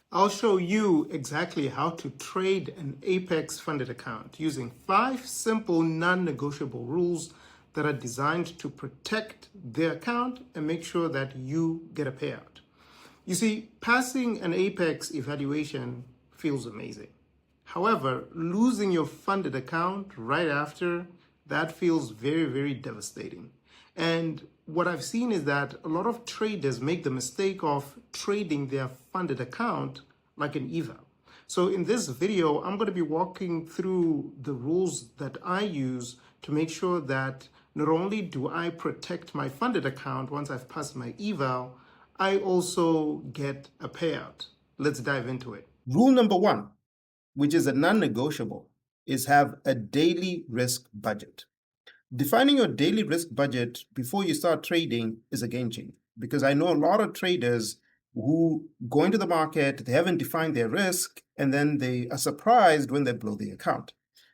I'll show you exactly how to trade an Apex funded account using 5 simple non-negotiable rules that are designed to protect the account and make sure that you get a payout. You see, passing an Apex evaluation feels amazing. However, losing your funded account right after, that feels very, very devastating. And what I've seen is that a lot of traders make the mistake of trading their funded account like an Eval. So in this video, I'm going to be walking through the rules that I use to make sure that not only do I protect my funded account once I've passed my eval, I also get a payout. Let's dive into it. Rule number 1, which is a non-negotiable, is have a daily risk budget. Defining your daily risk budget before you start trading is a game changer, because I know a lot of traders who go into the market, they haven't defined their risk, and then they are surprised when they blow the account.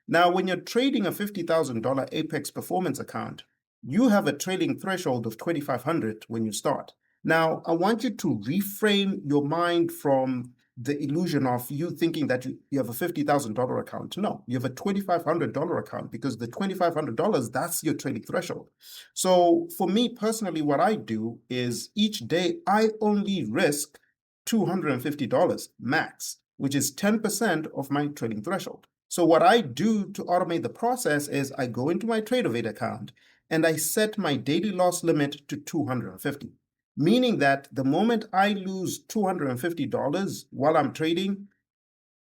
Now, when you're trading a $50,000 Apex performance account, you have a trading threshold of $2,500 when you start. Now, I want you to reframe your mind from the illusion of you thinking that you have a $50,000 account. No, you have a $2,500 account, because the $2,500, that's your trading threshold. So for me personally, what I do is each day I only risk $250 max, which is 10% of my trading threshold. So what I do to automate the process is I go into my TradeOvate account and I set my daily loss limit to $250. Meaning that the moment I lose $250 while I'm trading,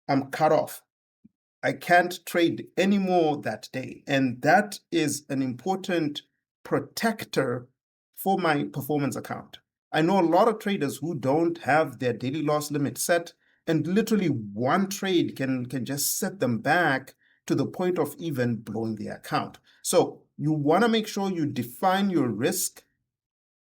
I'm cut off. I can't trade anymore that day. And that is an important protector for my performance account. I know a lot of traders who don't have their daily loss limit set, and literally one trade can just set them back to the point of even blowing the account. So you want to make sure you define your risk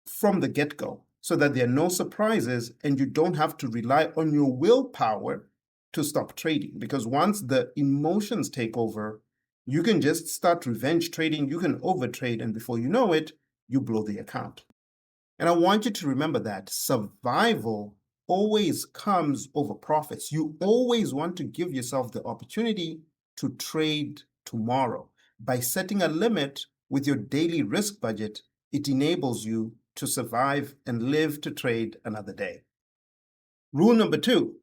from the get-go so that there are no surprises and you don't have to rely on your willpower to stop trading. Because once the emotions take over, you can just start revenge trading, you can overtrade, and before you know it, you blow the account. And I want you to remember that survival always comes over profits. You always want to give yourself the opportunity to trade tomorrow. By setting a limit with your daily risk budget, it enables you to survive and live to trade another day. Rule number 2,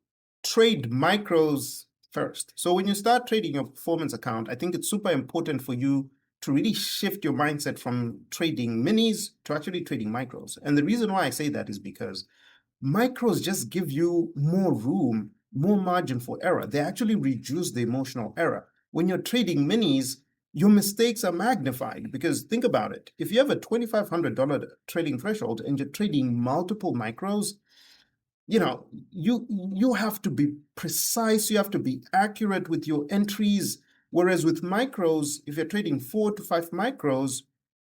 trade micros first. So when you start trading your performance account, I think it's super important for you to really shift your mindset from trading minis to actually trading micros. And the reason why I say that is because micros just give you more room, more margin for error. They actually reduce the emotional error. When you're trading minis, your mistakes are magnified, because think about it. If you have a $2,500 trading threshold and you're trading multiple micros, you have to be precise, you have to be accurate with your entries. Whereas with micros, if you're trading 4 to 5 micros,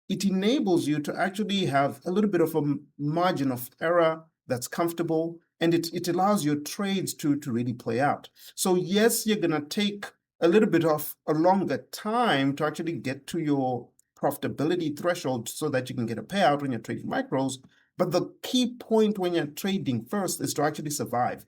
it enables you to actually have a little bit of a margin of error that's comfortable, and it allows your trades to really play out. So yes, you're going to take a little bit of a longer time to actually get to your profitability threshold so that you can get a payout when you're trading micros. But the key point when you're trading first is to actually survive.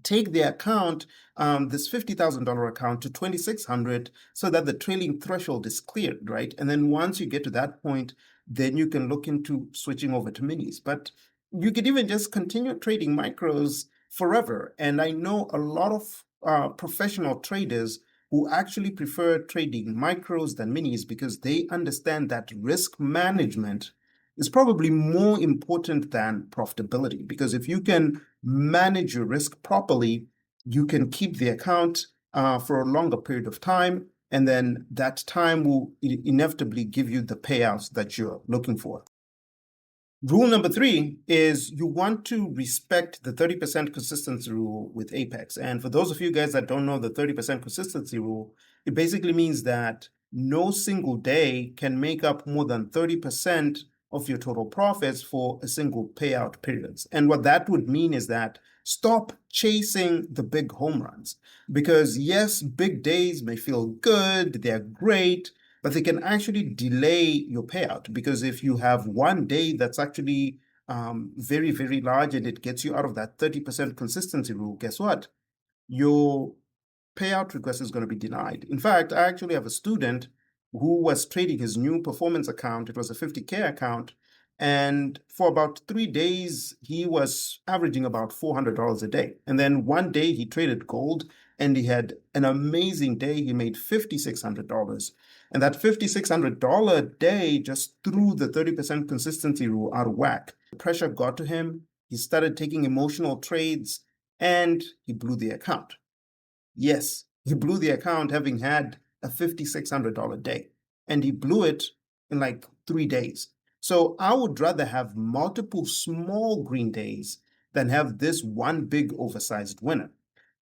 Take the account, this $50,000 account, to $2,600 so that the trailing threshold is cleared, right? And then once you get to that point, then you can look into switching over to minis. But you could even just continue trading micros forever. And I know a lot of professional traders who actually prefer trading micros than minis, because they understand that risk management is probably more important than profitability. Because if you can manage your risk properly, you can keep the account for a longer period of time, and then that time will inevitably give you the payouts that you're looking for. Rule number 3 is you want to respect the 30% consistency rule with Apex. And for those of you guys that don't know the 30% consistency rule, it basically means that no single day can make up more than 30% of your total profits for a single payout periods. And what that would mean is that stop chasing the big home runs, because yes, big days may feel good, they're great, but they can actually delay your payout. Because if you have one day that's actually very, very large and it gets you out of that 30% consistency rule, guess what? Your payout request is going to be denied. In fact, I actually have a student who was trading his new performance account. It was a 50K account. And for about 3 days, he was averaging about $400 a day. And then one day he traded gold and he had an amazing day. He made $5,600. And that $5,600 day just threw the 30% consistency rule out of whack. The pressure got to him. He started taking emotional trades and he blew the account. Yes, he blew the account having had a $5,600 day, and he blew it in like 3 days. So I would rather have multiple small green days than have this one big oversized winner.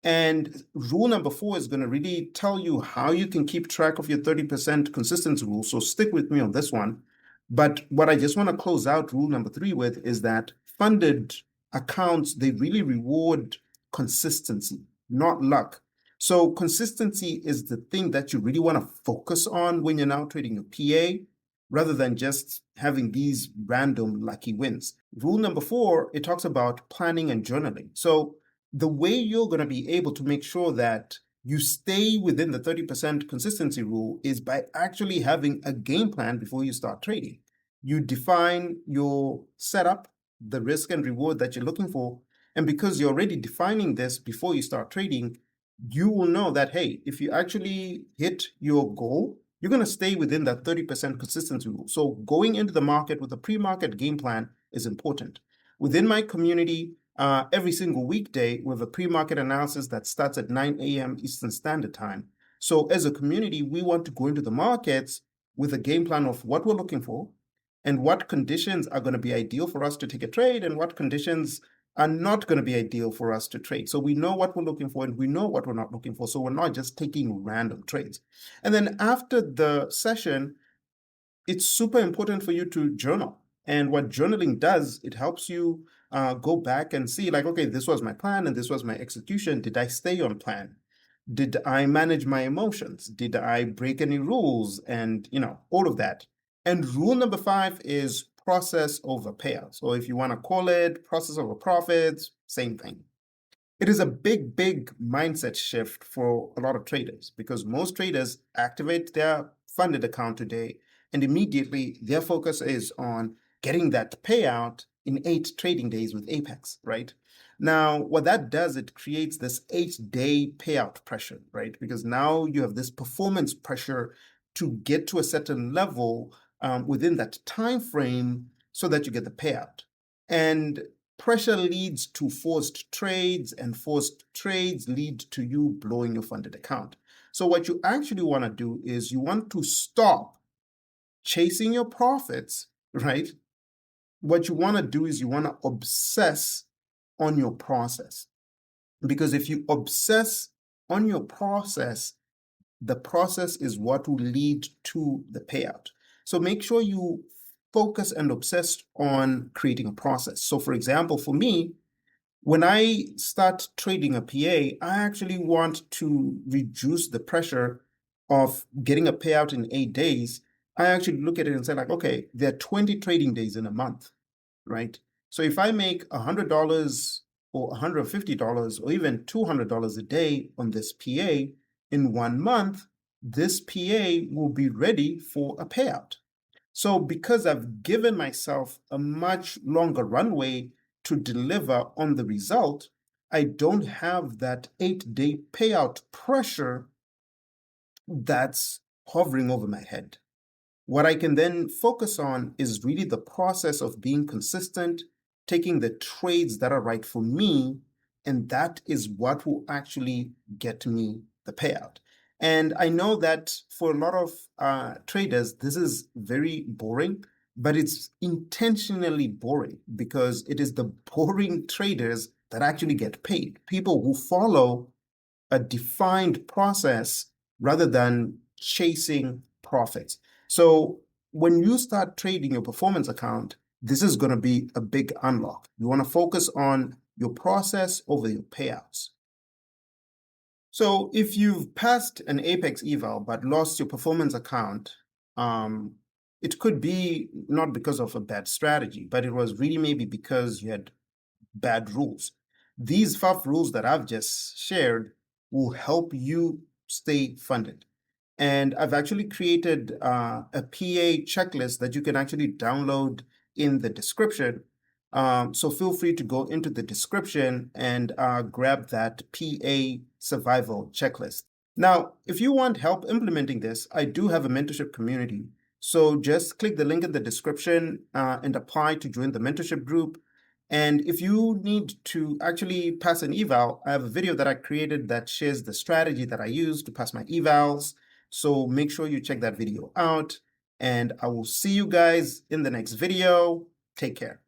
And rule number 4 is going to really tell you how you can keep track of your 30% consistency rule. So stick with me on this one. But what I just want to close out rule number 3 with is that funded accounts, they really reward consistency, not luck. So consistency is the thing that you really want to focus on when you're now trading a PA, rather than just having these random lucky wins. Rule number 4, it talks about planning and journaling. So the way you're going to be able to make sure that you stay within the 30% consistency rule is by actually having a game plan before you start trading. You define your setup, the risk and reward that you're looking for. And because you're already defining this before you start trading, you will know that, hey, if you actually hit your goal, you're going to stay within that 30% consistency rule. So going into the market with a pre-market game plan is important. Within my community, every single weekday, we have a pre-market analysis that starts at 9 a.m. Eastern Standard Time. So as a community, we want to go into the markets with a game plan of what we're looking for and what conditions are going to be ideal for us to take a trade and what conditions are not going to be ideal for us to trade. So we know what we're looking for and we know what we're not looking for. So we're not just taking random trades. And then after the session, it's super important for you to journal. And what journaling does, it helps you go back and see like, okay, this was my plan and this was my execution. Did I stay on plan? Did I manage my emotions? Did I break any rules? And, all of that. And rule number 5 is process over payout. So if you want to call it process over profits, same thing. It is a big, big mindset shift for a lot of traders because most traders activate their funded account today and immediately their focus is on getting that payout in 8 trading days with Apex, right? Now, what that does, it creates this 8-day payout pressure, right? Because now you have this performance pressure to get to a certain level within that time frame so that you get the payout. And pressure leads to forced trades, and forced trades lead to you blowing your funded account. So what you actually want to do is you want to stop chasing your profits, right? What you want to do is you want to obsess on your process. Because if you obsess on your process, the process is what will lead to the payout. So make sure you focus and obsess on creating a process. So for example, for me, when I start trading a PA, I actually want to reduce the pressure of getting a payout in 8 days. I actually look at it and say like, okay, there are 20 trading days in a month, right? So if I make $100 or $150 or even $200 a day on this PA in 1 month, this PA will be ready for a payout. So because I've given myself a much longer runway to deliver on the result, I don't have that 8-day payout pressure that's hovering over my head. What I can then focus on is really the process of being consistent, taking the trades that are right for me, and that is what will actually get me the payout. And I know that for a lot of traders, this is very boring, but it's intentionally boring because it is the boring traders that actually get paid. People who follow a defined process rather than chasing profits. So when you start trading your performance account, this is going to be a big unlock. You want to focus on your process over your payouts. So if you've passed an Apex Eval but lost your performance account, it could be not because of a bad strategy, but it was really maybe because you had bad rules. These 5 rules that I've just shared will help you stay funded. And I've actually created a PA checklist that you can actually download in the description. So feel free to go into the description and grab that PA survival checklist. Now, if you want help implementing this, I do have a mentorship community. So just click the link in the description and apply to join the mentorship group. And if you need to actually pass an eval, I have a video that I created that shares the strategy that I use to pass my evals. So make sure you check that video out. And I will see you guys in the next video. Take care.